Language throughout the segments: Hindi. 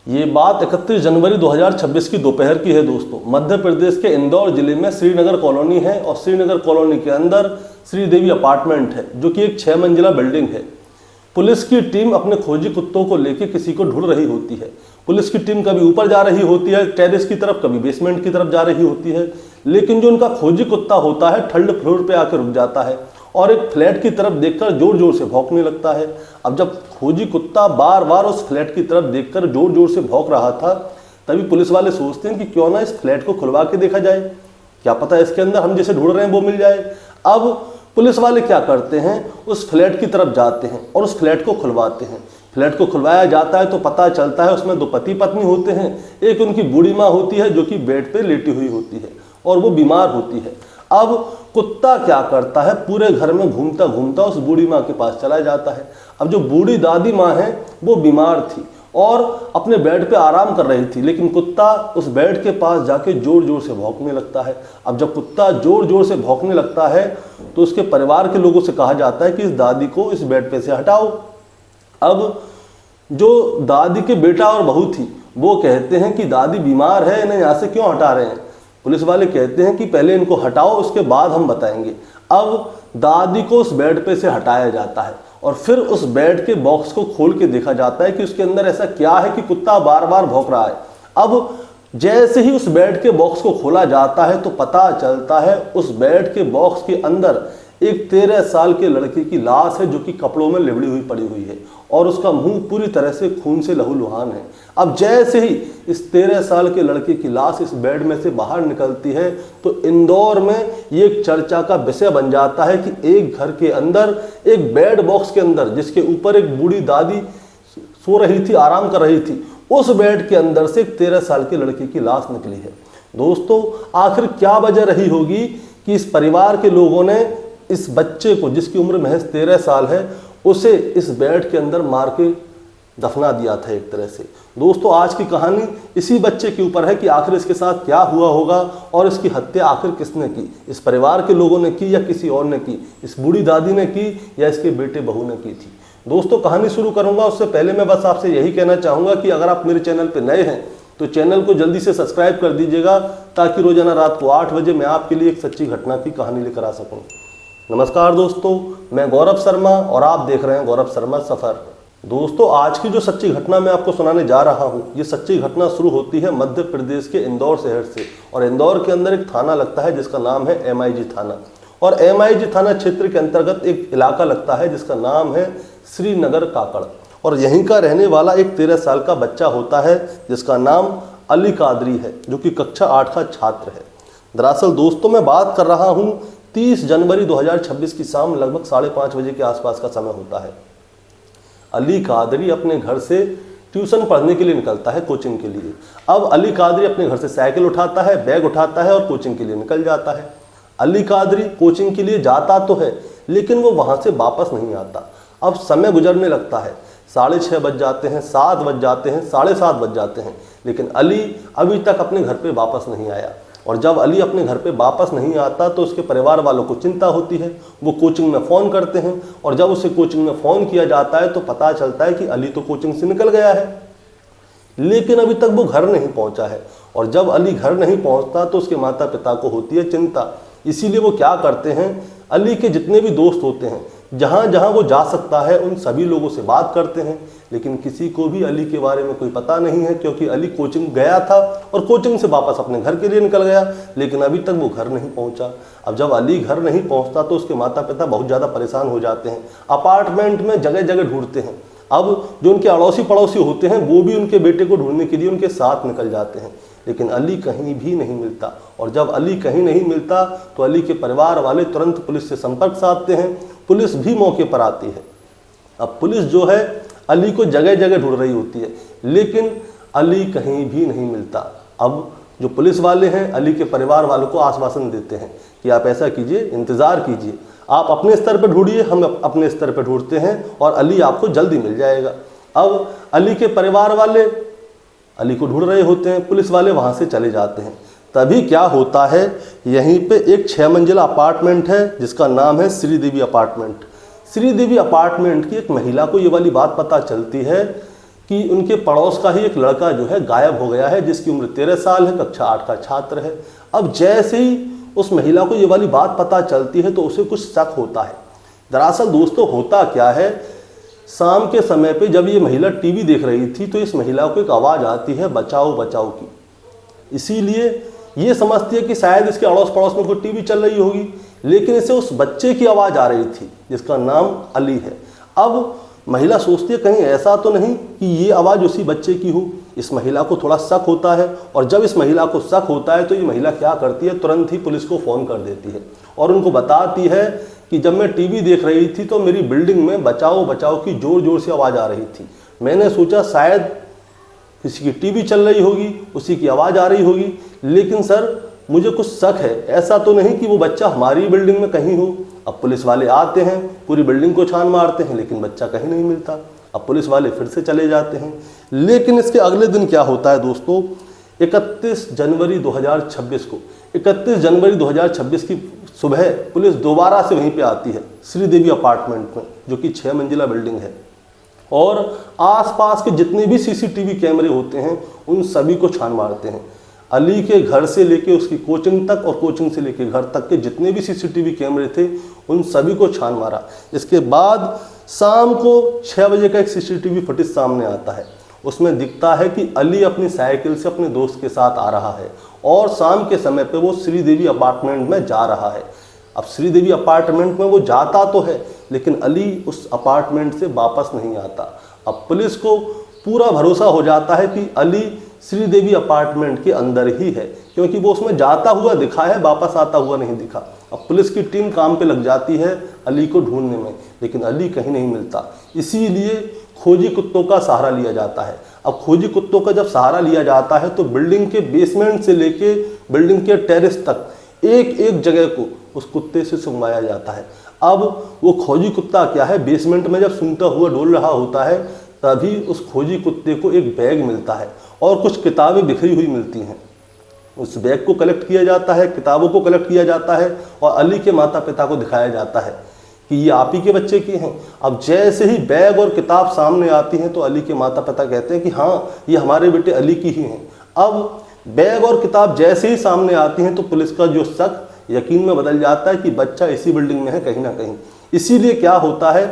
ये बात 31 जनवरी 2026 की दोपहर की है दोस्तों। मध्य प्रदेश के इंदौर जिले में श्रीनगर कॉलोनी है और श्रीनगर कॉलोनी के अंदर श्रीदेवी अपार्टमेंट है जो कि एक 6 मंजिला बिल्डिंग है। पुलिस की टीम अपने खोजी कुत्तों को लेकर किसी को ढूंढ रही होती है। पुलिस की टीम कभी ऊपर जा रही होती है टेरेस की तरफ, कभी बेसमेंट की तरफ जा रही होती है, लेकिन जो उनका खोजी कुत्ता होता है थर्ड फ्लोर पे आकर रुक जाता है और एक फ्लैट की तरफ देखकर जोर जोर से भौंकने लगता है। अब जब खोजी कुत्ता बार बार उस फ्लैट की तरफ देखकर जोर जोर से भौंक रहा था, तभी पुलिस वाले सोचते हैं कि क्यों ना इस फ्लैट को खुलवा के देखा जाए, क्या पता इसके अंदर हम जिसे ढूंढ रहे हैं वो मिल जाए। अब पुलिस वाले क्या करते हैं, उस फ्लैट की तरफ जाते हैं और उस फ्लैट को खुलवाते हैं। फ्लैट को खुलवाया जाता है तो पता चलता है उसमें 2 पति पत्नी होते हैं। एक उनकी बूढ़ी माँ होती है जो कि बेड पे लेटी हुई होती है और वो बीमार होती है। अब कुत्ता क्या करता है, पूरे घर में घूमता घूमता उस बूढ़ी माँ के पास चला जाता है। अब जो बूढ़ी दादी माँ है वो बीमार थी और अपने बेड पे आराम कर रही थी, लेकिन कुत्ता उस बेड के पास जाके जोर जोर से भौंकने लगता है। अब जब कुत्ता जोर जोर से भौंकने लगता है तो उसके परिवार के लोगों से कहा जाता है कि इस दादी को इस बेड पे से हटाओ। अब जो दादी के बेटा और बहू थी वो कहते हैं कि दादी बीमार है, इन्हें यहाँ से क्यों हटा रहे हैं। पुलिस वाले कहते हैं कि पहले इनको हटाओ, उसके बाद हम बताएंगे। अब दादी को उस बेड पे से हटाया जाता है और फिर उस बेड के बॉक्स को खोल के देखा जाता है कि उसके अंदर ऐसा क्या है कि कुत्ता बार बार भौंक रहा है। अब जैसे ही उस बेड के बॉक्स को खोला जाता है तो पता चलता है उस बेड के बॉक्स के अंदर एक 13 साल के लड़के की लाश है जो कि कपड़ों में लिबड़ी हुई पड़ी हुई है और उसका मुंह पूरी तरह से खून से लहूलुहान है। अब जैसे ही इस 13 साल के लड़के की लाश इस बेड में से बाहर निकलती है तो इंदौर में ये एक चर्चा का विषय बन जाता है कि एक घर के अंदर एक बेड बॉक्स के अंदर जिसके ऊपर एक बूढ़ी दादी सो रही थी, आराम कर रही थी, उस बेड के अंदर से एक 13 साल के लड़के की लाश निकली है। दोस्तों, आखिर क्या वजह रही होगी कि इस परिवार के लोगों ने इस बच्चे को, जिसकी उम्र महज 13 साल है, उसे इस बेड के अंदर मार के दफना दिया था एक तरह से। दोस्तों, आज की कहानी इसी बच्चे के ऊपर है कि आखिर इसके साथ क्या हुआ होगा और इसकी हत्या आखिर किसने की, इस परिवार के लोगों ने की या किसी और ने की, इस बूढ़ी दादी ने की या इसके बेटे बहू ने की थी। दोस्तों, कहानी शुरू करूंगा उससे पहले मैं बस आपसे यही कहना चाहूँगा कि अगर आप मेरे चैनल पर नए हैं तो चैनल को जल्दी से सब्सक्राइब कर दीजिएगा ताकि रोजाना रात को 8 बजे मैं आपके लिए एक सच्ची घटना की कहानी लेकर आ सकूँ। नमस्कार दोस्तों, मैं गौरव शर्मा और आप देख रहे हैं गौरव शर्मा सफ़र। दोस्तों, आज की जो सच्ची घटना मैं आपको सुनाने जा रहा हूं, ये सच्ची घटना शुरू होती है मध्य प्रदेश के इंदौर शहर से और इंदौर के अंदर एक थाना लगता है जिसका नाम है MIG थाना और MIG थाना क्षेत्र के अंतर्गत एक इलाका लगता है जिसका नाम है श्रीनगर काकड़ और यहीं का रहने वाला एक 13 साल का बच्चा होता है जिसका नाम अली कादरी है जो कि कक्षा 8 का छात्र है। दरअसल दोस्तों, मैं बात कर रहा हूँ 30 जनवरी 2026 की शाम लगभग 5:30 बजे के आसपास का समय होता है। अली कादरी अपने घर से ट्यूशन पढ़ने के लिए निकलता है, कोचिंग के लिए। अब अली कादरी अपने घर से साइकिल उठाता है, बैग उठाता है और कोचिंग के लिए निकल जाता है। अली कादरी कोचिंग के लिए जाता तो है लेकिन वो वहाँ से वापस नहीं आता। अब समय गुजरने लगता है, 6:30 बज जाते हैं, 7 बज जाते हैं, 7:30 बज जाते हैं, लेकिन अली अभी तक अपने घर पे वापस नहीं आया। और जब अली अपने घर पे वापस नहीं आता तो उसके परिवार वालों को चिंता होती है। वो कोचिंग में फ़ोन करते हैं और जब उसे कोचिंग में फ़ोन किया जाता है तो पता चलता है कि अली तो कोचिंग से निकल गया है लेकिन अभी तक वो घर नहीं पहुंचा है। और जब अली घर नहीं पहुंचता तो उसके माता पिता को होती है चिंता। इसीलिए वो क्या करते हैं, अली के जितने भी दोस्त होते हैं, जहाँ जहाँ वो जा सकता है उन सभी लोगों से बात करते हैं, लेकिन किसी को भी अली के बारे में कोई पता नहीं है क्योंकि अली कोचिंग गया था और कोचिंग से वापस अपने घर के लिए निकल गया, लेकिन अभी तक वो घर नहीं पहुंचा। अब जब अली घर नहीं पहुंचता तो उसके माता पिता बहुत ज़्यादा परेशान हो जाते हैं, अपार्टमेंट में जगह जगह ढूंढते हैं। अब जो उनके अड़ोसी पड़ोसी होते हैं वो भी उनके बेटे को ढूंढने के लिए उनके साथ निकल जाते हैं, लेकिन अली कहीं भी नहीं मिलता। और जब अली कहीं नहीं मिलता तो अली के परिवार वाले तुरंत पुलिस से संपर्क साधते हैं। पुलिस भी मौके पर आती है। अब पुलिस जो है अली को जगह जगह ढूंढ रही होती है लेकिन अली कहीं भी नहीं मिलता। अब जो पुलिस वाले हैं अली के परिवार वालों को आश्वासन देते हैं कि आप ऐसा कीजिए, इंतज़ार कीजिए, आप अपने स्तर पर ढूंढिए, हम अपने स्तर पर ढूंढते हैं और अली आपको जल्दी मिल जाएगा। अब अली के परिवार वाले अली को ढूंढ रहे होते हैं, पुलिस वाले वहाँ से चले जाते हैं। तभी क्या होता है, यहीं पे एक 6 मंजिला अपार्टमेंट है जिसका नाम है श्रीदेवी अपार्टमेंट। श्रीदेवी अपार्टमेंट की एक महिला को ये वाली बात पता चलती है कि उनके पड़ोस का ही एक लड़का जो है गायब हो गया है, जिसकी उम्र 13 साल है, कक्षा 8 का छात्र है। अब जैसे ही उस महिला को ये वाली बात पता चलती है तो उसे कुछ शक होता है। दरअसल दोस्तों होता क्या है, शाम के समय पे जब ये महिला टीवी देख रही थी तो इस महिला को एक आवाज़ आती है बचाओ बचाओ की। इसीलिए ये समझती है कि शायद इसके अड़ोस पड़ोस में कोई टीवी चल रही होगी, लेकिन इसे उस बच्चे की आवाज़ आ रही थी जिसका नाम अली है। अब महिला सोचती है कहीं ऐसा तो नहीं कि ये आवाज़ उसी बच्चे की हो। इस महिला को थोड़ा शक होता है, और जब इस महिला को शक होता है तो ये महिला क्या करती है, तुरंत ही पुलिस को फ़ोन कर देती है और उनको बताती है कि जब मैं टीवी देख रही थी तो मेरी बिल्डिंग में बचाओ बचाओ की ज़ोर ज़ोर से आवाज़ आ रही थी। मैंने सोचा शायद किसी की टीवी चल रही होगी, उसी की आवाज़ आ रही होगी, लेकिन सर मुझे कुछ शक है, ऐसा तो नहीं कि वो बच्चा हमारी बिल्डिंग में कहीं हो। अब पुलिस वाले आते हैं, पूरी बिल्डिंग को छान मारते हैं, लेकिन बच्चा कहीं नहीं मिलता। अब पुलिस वाले फिर से चले जाते हैं। लेकिन इसके अगले दिन क्या होता है दोस्तों, 31 जनवरी 2026 को 31 जनवरी 2026 की सुबह पुलिस दोबारा से वहीं पे आती है, श्रीदेवी अपार्टमेंट में, जो कि 6 मंजिला बिल्डिंग है, और आसपास के जितने भी सीसीटीवी कैमरे होते हैं उन सभी को छान मारते हैं। अली के घर से लेके उसकी कोचिंग तक और कोचिंग से लेके घर तक के जितने भी सीसीटीवी कैमरे थे उन सभी को छान मारा। इसके बाद शाम को 6 बजे का एक सीसीटीवी फुटेज सामने आता है। उसमें दिखता है कि अली अपनी साइकिल से अपने दोस्त के साथ आ रहा है और शाम के समय पे वो श्रीदेवी अपार्टमेंट में जा रहा है। अब श्रीदेवी अपार्टमेंट में वो जाता तो है, लेकिन अली उस अपार्टमेंट से वापस नहीं आता। अब पुलिस को पूरा भरोसा हो जाता है कि अली श्रीदेवी अपार्टमेंट के अंदर ही है, क्योंकि वो उसमें जाता हुआ दिखा है, वापस आता हुआ नहीं दिखा। अब पुलिस की टीम काम पे लग जाती है अली को ढूंढने में, लेकिन अली कहीं नहीं मिलता। इसीलिए खोजी कुत्तों का सहारा लिया जाता है। अब खोजी कुत्तों का जब सहारा लिया जाता है तो बिल्डिंग के बेसमेंट से लेके बिल्डिंग के टेरेस तक एक एक जगह को उस कुत्ते से सुंघाया जाता है। अब वो खोजी कुत्ता क्या है, बेसमेंट में जब सूंघता हुआ डोल रहा होता है तभी उस खोजी कुत्ते को एक बैग मिलता है और कुछ किताबें बिखरी हुई मिलती हैं। उस बैग को कलेक्ट किया जाता है, किताबों को कलेक्ट किया जाता है और अली के माता पिता को दिखाया जाता है कि ये आप ही के बच्चे की हैं। अब जैसे ही बैग और किताब सामने आती हैं तो अली के माता पिता कहते हैं कि हाँ, ये हमारे बेटे अली की ही हैं। अब बैग और किताब जैसे ही सामने आती हैं तो पुलिस का जो शक यकीन में बदल जाता है कि बच्चा इसी बिल्डिंग में है कहीं ना कहीं। इसीलिए क्या होता है,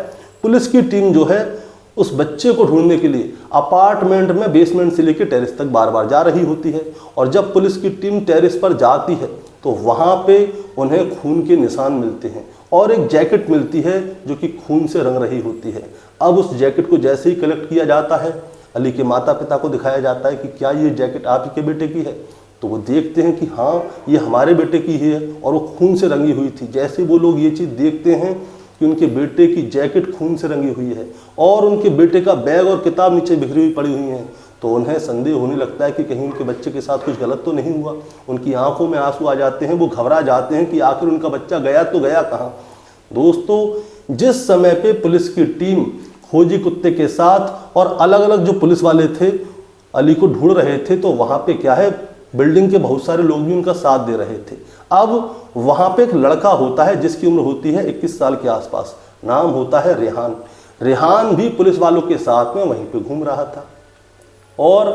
पुलिस की टीम जो है उस बच्चे को ढूंढने के लिए अपार्टमेंट में बेसमेंट से लेकर टेरेस तक बार बार जा रही होती है। और जब पुलिस की टीम टेरेस पर जाती है तो वहाँ पे उन्हें खून के निशान मिलते हैं और एक जैकेट मिलती है जो कि खून से रंग रही होती है। अब उस जैकेट को जैसे ही कलेक्ट किया जाता है, अली के माता पिता को दिखाया जाता है कि क्या ये जैकेट आप ही के बेटे की है। तो वो देखते हैं कि हाँ, ये हमारे बेटे की ही है और वो खून से रंगी हुई थी। जैसे वो लोग ये चीज़ देखते हैं कि उनके बेटे की जैकेट खून से रंगी हुई है और उनके बेटे का बैग और किताब नीचे बिखरी हुई पड़ी हुई हैं, तो उन्हें संदेह होने लगता है कि कहीं उनके बच्चे के साथ कुछ गलत तो नहीं हुआ। उनकी आंखों में आंसू आ जाते हैं, वो घबरा जाते हैं कि आखिर उनका बच्चा गया तो गया कहाँ। दोस्तों, जिस समय पे पुलिस की टीम खोजी कुत्ते के साथ और अलग अलग जो पुलिस वाले थे अली को ढूंढ रहे थे, तो वहाँ पे क्या है, बिल्डिंग के बहुत सारे लोग भी उनका साथ दे रहे थे। अब वहाँ पे एक लड़का होता है जिसकी उम्र होती है 21 साल के आसपास, नाम होता है रेहान। रेहान भी पुलिस वालों के साथ में वहीं पे घूम रहा था और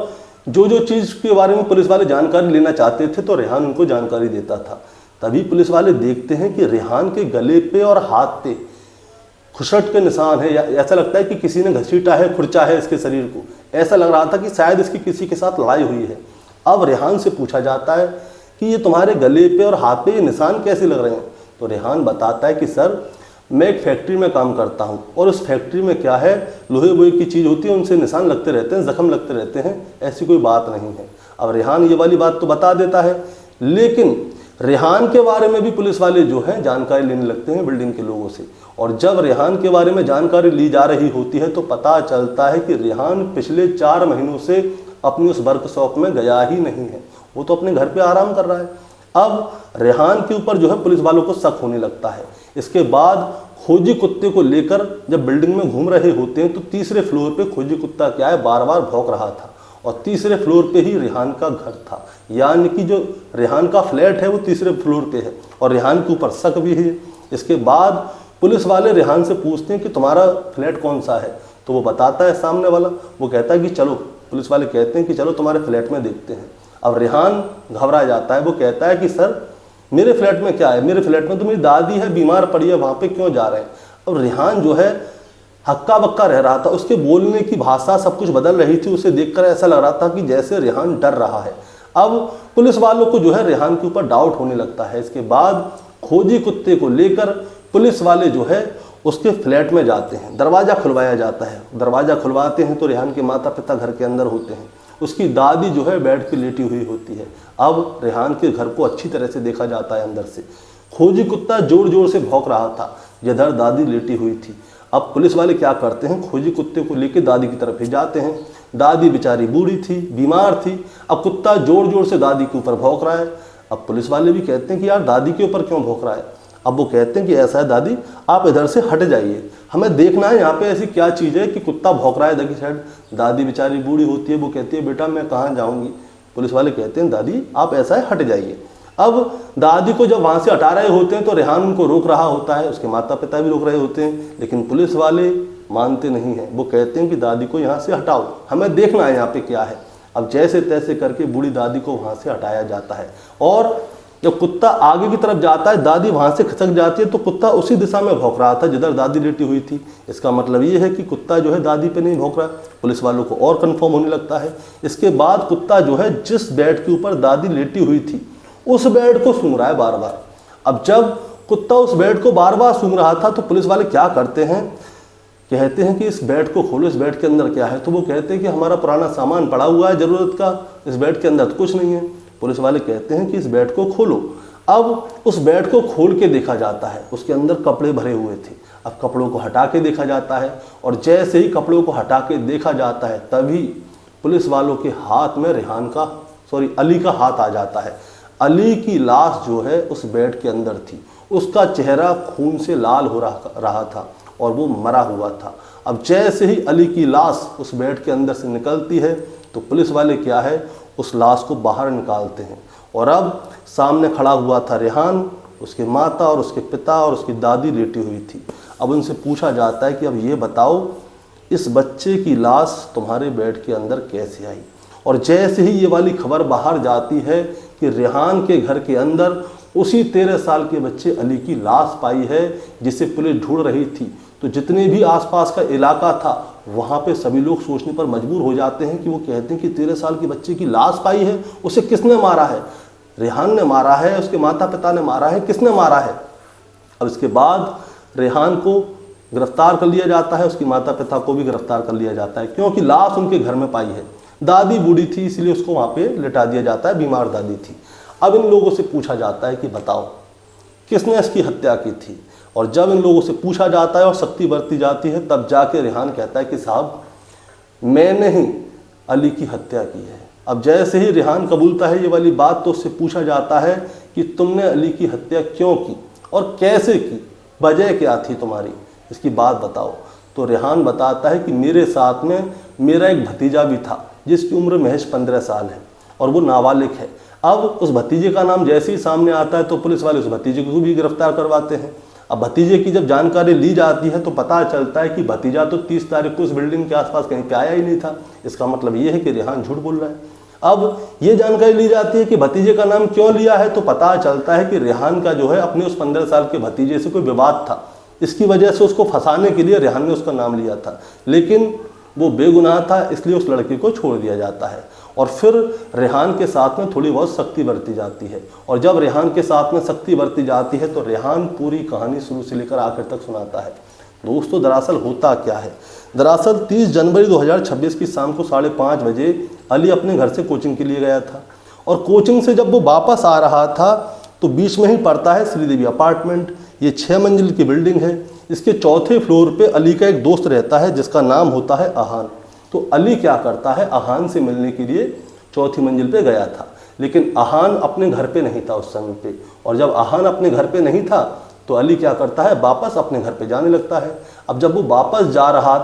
जो जो चीज़ के बारे में पुलिस वाले जानकारी लेना चाहते थे तो रेहान उनको जानकारी देता था। तभी पुलिस वाले देखते हैं कि रेहान के गले पे और हाथ पे खुसट के निशान है। ऐसा लगता है कि किसी ने घसीटा है, खुरचा है इसके शरीर को। ऐसा लग रहा था कि शायद इसकी किसी के साथ लड़ाई हुई है। अब रेहान से पूछा जाता है कि ये तुम्हारे गले पे और हाथ पे ये निशान कैसे लग रहे हैं। तो रेहान बताता है कि सर, मैं एक फैक्ट्री में काम करता हूँ और उस फैक्ट्री में क्या है, लोहे वोहे की चीज़ होती है, उनसे निशान लगते रहते हैं, जख्म लगते रहते हैं, ऐसी कोई बात नहीं है। अब रेहान ये वाली बात तो बता देता है, लेकिन रेहान के बारे में भी पुलिस वाले जो हैं जानकारी लेने लगते हैं बिल्डिंग के लोगों से। और जब रेहान के बारे में जानकारी ली जा रही होती है तो पता चलता है कि रेहान पिछले 4 महीनों से अपनी उस वर्कशॉप में गया ही नहीं है, वो तो अपने घर पे आराम कर रहा है। अब रेहान के ऊपर जो है पुलिस वालों को शक होने लगता है। इसके बाद खोजी कुत्ते को लेकर जब बिल्डिंग में घूम रहे होते हैं तो तीसरे फ्लोर पे खोजी कुत्ता क्या है, बार बार भौंक रहा था और तीसरे फ्लोर पे ही रेहान का घर था। यानी कि जो रेहान का फ्लैट है वो तीसरे फ्लोर पे है और रेहान के ऊपर शक भी है। इसके बाद पुलिस वाले रेहान से पूछते हैं कि तुम्हारा फ्लैट कौन सा है। तो वो बताता है सामने वाला, वो कहता है कि चलो, पुलिस वाले कहते हैं कि चलो तुम्हारे फ्लैट में देखते हैं। अब रेहान घबरा जाता है, वो कहता है कि सर मेरे फ्लैट में क्या है, मेरे फ्लैट में तो मेरी दादी है, बीमार पड़ी है, वहाँ पे क्यों जा रहे हैं। अब रेहान जो है हक्का बक्का रह रहा था, उसके बोलने की भाषा सब कुछ बदल रही थी। उसे देखकर ऐसा लग रहा था कि जैसे रेहान डर रहा है। अब पुलिस वालों को जो है रेहान के ऊपर डाउट होने लगता है। इसके बाद खोजी कुत्ते को लेकर पुलिस वाले जो है उसके फ्लैट में जाते हैं। दरवाज़ा खुलवाया जाता है। दरवाज़ा खुलवाते हैं तो रेहान के माता पिता घर के अंदर होते हैं। उसकी दादी जो है बेड पे लेटी हुई होती है। अब रेहान के घर को अच्छी तरह से देखा जाता है अंदर से। खोजी कुत्ता जोर जोर से भौंक रहा था जिधर दादी लेटी हुई थी। अब पुलिस वाले क्या करते हैं, खोजी कुत्ते को लेकर दादी की तरफ ही जाते हैं। दादी बेचारी बूढ़ी थी, बीमार थी। अब कुत्ता जोर जोर से दादी के ऊपर भौंक रहा है। अब पुलिस वाले भी कहते हैं कि यार दादी के ऊपर क्यों भौंक रहा है। अब वो कहते हैं कि ऐसा है दादी, आप इधर से हट जाइए, हमें देखना है यहाँ पे ऐसी क्या चीज़ है कि कुत्ता भौंक रहा है इधर की साइड। दादी बेचारी बूढ़ी होती है, वो कहती है बेटा मैं कहाँ जाऊँगी। पुलिस वाले कहते हैं दादी आप ऐसा है हट जाइए। अब दादी को जब वहाँ से हटा रहे होते हैं तो रेहान उनको रोक रहा होता है, उसके माता पिता भी रोक रहे होते हैं, लेकिन पुलिस वाले मानते नहीं हैं। वो कहते हैं कि दादी को यहाँ से हटाओ, हमें देखना है यहाँ पे क्या है। अब जैसे तैसे करके बूढ़ी दादी को वहाँ से हटाया जाता है और जब कुत्ता आगे की तरफ जाता है, दादी वहाँ से खिसक जाती है तो कुत्ता उसी दिशा में भौंक रहा था जिधर दादी लेटी हुई थी। इसका मतलब ये है कि कुत्ता जो है दादी पे नहीं भौंक रहा। पुलिस वालों को और कंफर्म होने लगता है। इसके बाद कुत्ता जो है जिस बेड के ऊपर दादी लेटी हुई थी उस बेड को सूंघ रहा है बार बार। अब जब कुत्ता उस बेड को बार बार सूंघ रहा था तो पुलिस वाले क्या करते हैं, कहते हैं कि इस बेड को खोलो, इस बेड के अंदर क्या है। तो वो कहते हैं कि हमारा पुराना सामान पड़ा हुआ है ज़रूरत का, इस बेड के अंदर तो कुछ नहीं है। पुलिस वाले कहते हैं कि इस बेड को खोलो। अब उस बेड को खोल के देखा जाता है, उसके अंदर कपड़े भरे हुए थे। अब कपड़ों को हटा के देखा जाता है और जैसे ही कपड़ों को हटा के देखा जाता है तभी पुलिस वालों के हाथ में अली का हाथ आ जाता है। अली की लाश जो है उस बेड के अंदर थी। उसका चेहरा खून से लाल हो रहा था और वो मरा हुआ था। अब जैसे ही अली की लाश उस बेड के अंदर से निकलती है तो पुलिस वाले क्या है उस लाश को बाहर निकालते हैं और अब सामने खड़ा हुआ था रेहान, उसके माता और उसके पिता और उसकी दादी लेटी हुई थी। अब उनसे पूछा जाता है कि अब ये बताओ इस बच्चे की लाश तुम्हारे बेड के अंदर कैसे आई। और जैसे ही ये वाली खबर बाहर जाती है कि रेहान के घर के अंदर उसी 13 साल के बच्चे अली की लाश पाई है जिसे पुलिस ढूंढ रही थी, तो जितने भी आसपास का इलाका था वहाँ पे सभी लोग सोचने पर मजबूर हो जाते हैं कि वो कहते हैं कि 13 साल के बच्चे की लाश पाई है, उसे किसने मारा है। रेहान ने मारा है, उसके माता पिता ने मारा है, किसने मारा है। अब इसके बाद रेहान को गिरफ्तार कर लिया जाता है, उसकी माता पिता को भी गिरफ्तार कर लिया जाता है क्योंकि लाश उनके घर में पाई है। दादी बूढ़ी थी इसलिए उसको वहाँ पे लिटा दिया जाता है, बीमार दादी थी। अब इन लोगों से पूछा जाता है कि बताओ किसने इसकी हत्या की थी। और जब इन लोगों से पूछा जाता है और सख्ती बरती जाती है तब जाके रेहान कहता है कि साहब मैंने ही अली की हत्या की है। अब जैसे ही रेहान कबूलता है ये वाली बात तो उससे पूछा जाता है कि तुमने अली की हत्या क्यों की और कैसे की, वजह क्या थी तुम्हारी, इसकी बात बताओ। तो रेहान बताता है कि मेरे साथ में मेरा एक भतीजा भी था जिसकी उम्र महज 15 साल है और वो नाबालिग है। अब उस भतीजे का नाम जैसे ही सामने आता है तो पुलिस वाले उस भतीजे को भी गिरफ्तार करवाते हैं। अब भतीजे की जब जानकारी ली जाती है तो पता चलता है कि भतीजा तो 30 तारीख को उस बिल्डिंग के आसपास कहीं पे आया ही नहीं था। इसका मतलब ये है कि रेहान झूठ बोल रहा है। अब ये जानकारी ली जाती है कि भतीजे का नाम क्यों लिया है तो पता चलता है कि रेहान का जो है अपने उस 15 साल के भतीजे से कोई विवाद था, इसकी वजह से उसको फंसाने के लिए रेहान ने उसका नाम लिया था, लेकिन वो बेगुनाह था इसलिए उस लड़के को छोड़ दिया जाता है। और फिर रेहान के साथ में थोड़ी बहुत सख्ती बरती जाती है और जब रेहान के साथ में सख्ती बरती जाती है तो रेहान पूरी कहानी शुरू से लेकर आखिर तक सुनाता है। दोस्तों दरअसल होता क्या है, दरअसल 30 जनवरी 2026 की शाम को 5:30 बजे अली अपने घर से कोचिंग के लिए गया था और कोचिंग से जब वो वापस आ रहा था तो बीच में ही पड़ता है श्रीदेवी अपार्टमेंट। ये 6 मंजिल की बिल्डिंग है। इसके चौथे फ्लोर पे अली का एक दोस्त रहता है जिसका नाम होता है आहान। तो अली क्या करता है, आहान से मिलने के लिए चौथी मंजिल पे गया था, लेकिन आहान अपने घर पे नहीं था उस समय पे। और जब आहान अपने घर पे नहीं था तो अली क्या करता है, वापस अपने घर पे जाने लगता है। अब जब वो वापस जा रहा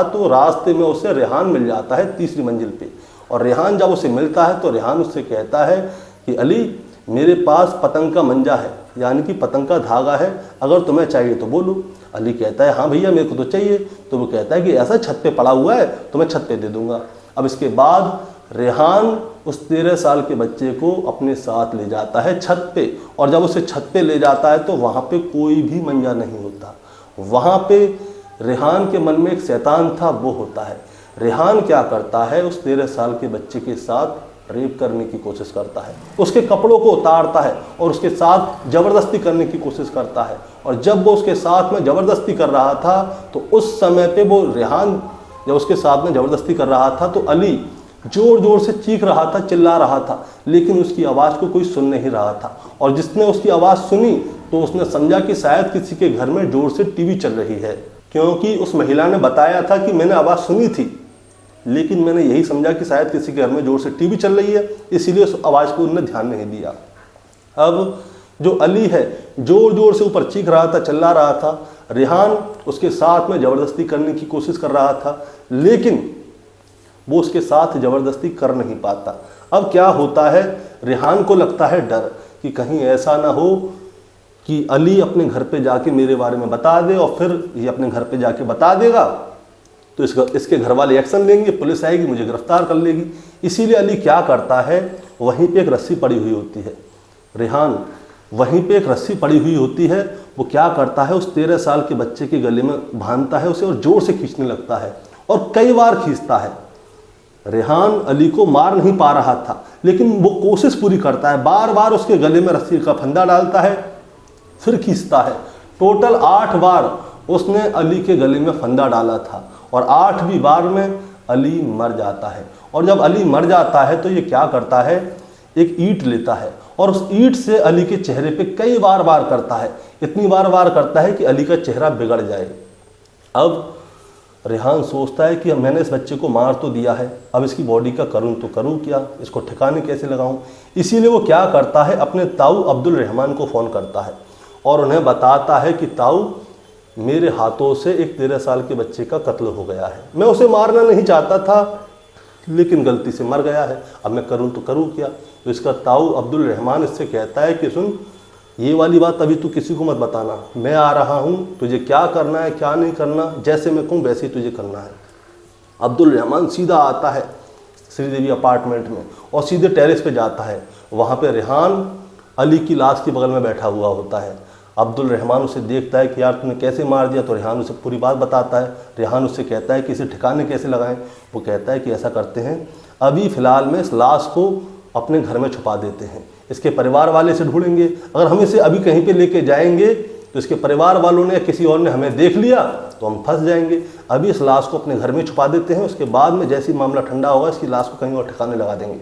तो रास्ते में उसे रेहान मिल जाता है 3री मंजिल पे। और रेहान जब उसे मिलता है तो रेहान उससे कहता है कि अली मेरे पास पतंग का मंजा है, यानी कि पतंग का धागा है, अगर तुम्हें चाहिए तो बोलो। अली कहता है हाँ भैया मेरे को तो चाहिए। तो वो कहता है कि ऐसा छत पे पड़ा हुआ है तो मैं छत पे दे दूंगा। अब इसके बाद रेहान उस 13 साल के बच्चे को अपने साथ ले जाता है छत पे, और जब उसे छत पे ले जाता है तो वहाँ पे कोई भी मंजा नहीं होता। वहाँ पे रेहान के मन में एक शैतान था, वो होता है। रेहान क्या करता है, उस 13 साल के बच्चे के साथ रेप करने की कोशिश करता है, उसके कपड़ों को उतारता है और उसके साथ ज़बरदस्ती करने की कोशिश करता है। और जब वो उसके साथ में ज़बरदस्ती कर रहा था तो उस समय पे वो रेहान जब उसके साथ में ज़बरदस्ती कर रहा था तो अली ज़ोर ज़ोर से चीख रहा था, चिल्ला रहा था, लेकिन उसकी आवाज़ को कोई सुन नहीं रहा था। और जिसने उसकी आवाज़ सुनी तो उसने समझा कि शायद किसी के घर में ज़ोर से टीवी चल रही है, क्योंकि उस महिला ने बताया था कि मैंने आवाज़ सुनी थी, लेकिन मैंने यही समझा कि शायद किसी के घर में ज़ोर से टीवी चल रही है, इसीलिए उस आवाज़ को उन्होंने ध्यान नहीं दिया। अब जो अली है ज़ोर ज़ोर से ऊपर चीख रहा था, चिल्ला रहा था। रेहान उसके साथ में ज़बरदस्ती करने की कोशिश कर रहा था, लेकिन वो उसके साथ ज़बरदस्ती कर नहीं पाता। अब क्या होता है, रेहान को लगता है डर कि कहीं ऐसा ना हो कि अली अपने घर पे जाके मेरे बारे में बता दे और फिर ये अपने घर पे जाके बता देगा तो इसके घर वाले एक्शन लेंगे, पुलिस आएगी, मुझे गिरफ्तार कर लेगी। इसीलिए अली क्या करता है, वहीं पे एक रस्सी पड़ी हुई होती है, रेहान वहीं पे एक रस्सी पड़ी हुई होती है, वो क्या करता है, उस 13 साल के बच्चे के गले में बांधता है उसे और ज़ोर से खींचने लगता है और कई बार खींचता है। रेहान अली को मार नहीं पा रहा था, लेकिन वो कोशिश पूरी करता है, बार बार उसके गले में रस्सी का फंदा डालता है, फिर खींचता है। टोटल 8 बार उसने अली के गले में फंदा डाला था और 8वीं बार में अली मर जाता है। और जब अली मर जाता है तो ये क्या करता है, एक ईंट लेता है और उस ईंट से अली के चेहरे पे कई बार वार करता है, इतनी बार करता है कि अली का चेहरा बिगड़ जाए। अब रेहान सोचता है कि मैंने इस बच्चे को मार तो दिया है, अब इसकी बॉडी का करूं तो करूं क्या, इसको ठिकाने कैसे लगाऊं। इसीलिए वो क्या करता है, अपने ताऊ अब्दुल रहमान को फ़ोन करता है और उन्हें बताता है कि ताऊ मेरे हाथों से एक 13 साल के बच्चे का कत्ल हो गया है, मैं उसे मारना नहीं चाहता था लेकिन गलती से मर गया है, अब मैं करूं तो करूं क्या। तो इसका ताऊ अब्दुल रहमान इससे कहता है कि सुन, ये वाली बात अभी तू किसी को मत बताना, मैं आ रहा हूँ, तुझे क्या करना है क्या नहीं करना, जैसे मैं कहूँ वैसे ही तुझे करना है। अब्दुल रहमान सीधा आता है श्रीदेवी अपार्टमेंट में और सीधे टेरेस पे जाता है। वहाँ पे रेहान अली की लाश के बगल में बैठा हुआ होता है। अब्दुल रहमान उसे देखता है कि यार तूने कैसे मार दिया, तो रेहान उसे पूरी बात बताता है। रेहान उससे कहता है कि इसे ठिकाने कैसे लगाएं। वो कहता है कि ऐसा करते हैं, अभी फ़िलहाल में इस लाश को अपने घर में छुपा देते हैं, इसके परिवार वाले इसे ढूंढेंगे, अगर हम इसे अभी कहीं पे लेके जाएंगे तो इसके परिवार वालों ने किसी और ने हमें देख लिया तो हम फंस जाएंगे। अभी इस लाश को अपने घर में छुपा देते हैं, उसके बाद में जैसे ही मामला ठंडा होगा इसकी लाश को कहीं और ठिकाने लगा देंगे।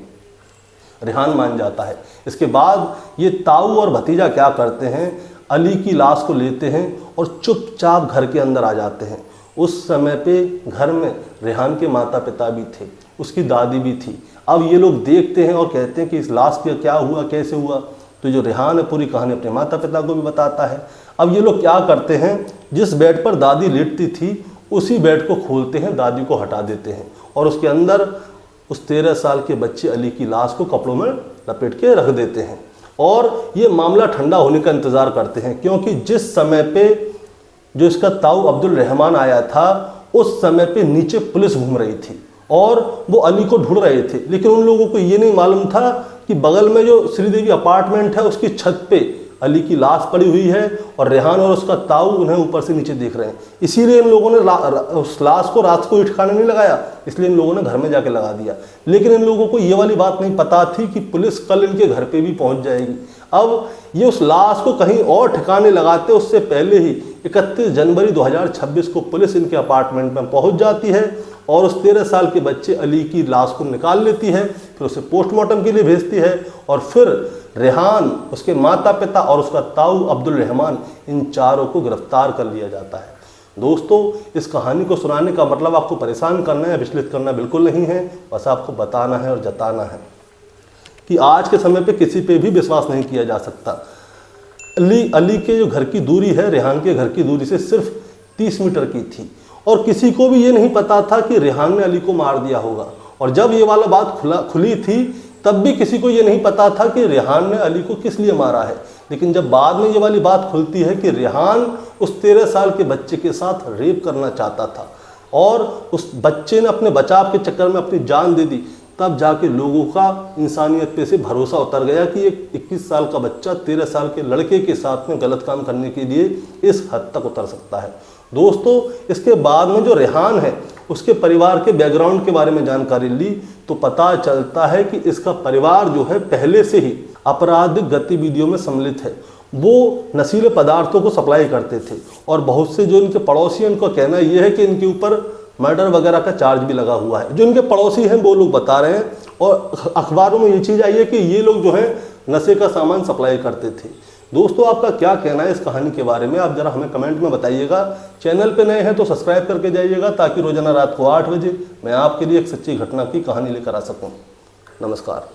रेहान मान जाता है। इसके बाद ये ताऊ और भतीजा क्या करते हैं, अली की लाश को लेते हैं और चुपचाप घर के अंदर आ जाते हैं। उस समय पे घर में रेहान के माता पिता भी थे, उसकी दादी भी थी। अब ये लोग देखते हैं और कहते हैं कि इस लाश का क्या हुआ, कैसे हुआ। तो जो रेहान है पूरी कहानी अपने माता पिता को भी बताता है। अब ये लोग क्या करते हैं, जिस बेड पर दादी लेटती थी उसी बेड को खोलते हैं, दादी को हटा देते हैं और उसके अंदर उस 13 साल के बच्चे अली की लाश को कपड़ों में लपेट के रख देते हैं और ये मामला ठंडा होने का इंतज़ार करते हैं। क्योंकि जिस समय पे जो इसका ताऊ अब्दुल रहमान आया था उस समय पे नीचे पुलिस घूम रही थी और वो अली को ढूंढ रहे थे, लेकिन उन लोगों को ये नहीं मालूम था कि बगल में जो श्रीदेवी अपार्टमेंट है उसकी छत पे अली की लाश पड़ी हुई है और रेहान और उसका ताऊ उन्हें ऊपर से नीचे देख रहे हैं। इसीलिए इन लोगों ने उस लाश को रात को ठिकाने नहीं लगाया, इसलिए इन लोगों ने घर में जाके लगा दिया। लेकिन इन लोगों को ये वाली बात नहीं पता थी कि पुलिस कल इनके घर पे भी पहुंच जाएगी। अब ये उस लाश को कहीं और ठिकाने लगाते उससे पहले ही 31 जनवरी 2026 को पुलिस इनके अपार्टमेंट में पहुंच जाती है और उस 13 साल के बच्चे अली की लाश को निकाल लेती है, फिर उसे पोस्टमार्टम के लिए भेजती है और फिर रेहान, उसके माता पिता और उसका ताऊ अब्दुल रहमान, इन चारों को गिरफ्तार कर लिया जाता है। दोस्तों, इस कहानी को सुनाने का मतलब आपको परेशान करना या विचलित करना बिल्कुल नहीं है, बस आपको बताना है और जताना है कि आज के समय पे किसी पे भी विश्वास नहीं किया जा सकता। अली के जो घर की दूरी है रेहान के घर की दूरी से सिर्फ 30 मीटर की थी और किसी को भी ये नहीं पता था कि रेहान ने अली को मार दिया होगा। और जब ये वाला बात खुली थी तब भी किसी को ये नहीं पता था कि रेहान ने अली को किस लिए मारा है। लेकिन जब बाद में ये वाली बात खुलती है कि रेहान उस 13 साल के बच्चे के साथ रेप करना चाहता था और उस बच्चे ने अपने बचाव के चक्कर में अपनी जान दे दी, तब जाके लोगों का इंसानियत पे से भरोसा उतर गया कि एक 21 साल का बच्चा 13 साल के लड़के के साथ में गलत काम करने के लिए इस हद तक उतर सकता है। दोस्तों, इसके बाद में जो रेहान है उसके परिवार के बैकग्राउंड के बारे में जानकारी ली तो पता चलता है कि इसका परिवार जो है पहले से ही आपराधिक गतिविधियों में सम्मिलित है। वो नशीले पदार्थों को सप्लाई करते थे और बहुत से जो इनके पड़ोसी हैं उनका कहना यह है कि इनके ऊपर मर्डर वगैरह का चार्ज भी लगा हुआ है। जो इनके पड़ोसी हैं वो लोग बता रहे हैं और अखबारों में ये चीज़ आई है कि ये लोग जो है नशे का सामान सप्लाई करते थे। दोस्तों, आपका क्या कहना है इस कहानी के बारे में, आप जरा हमें कमेंट में बताइएगा। चैनल पे नए हैं तो सब्सक्राइब करके जाइएगा ताकि रोजाना रात को 8 बजे मैं आपके लिए एक सच्ची घटना की कहानी लेकर आ सकूं। नमस्कार।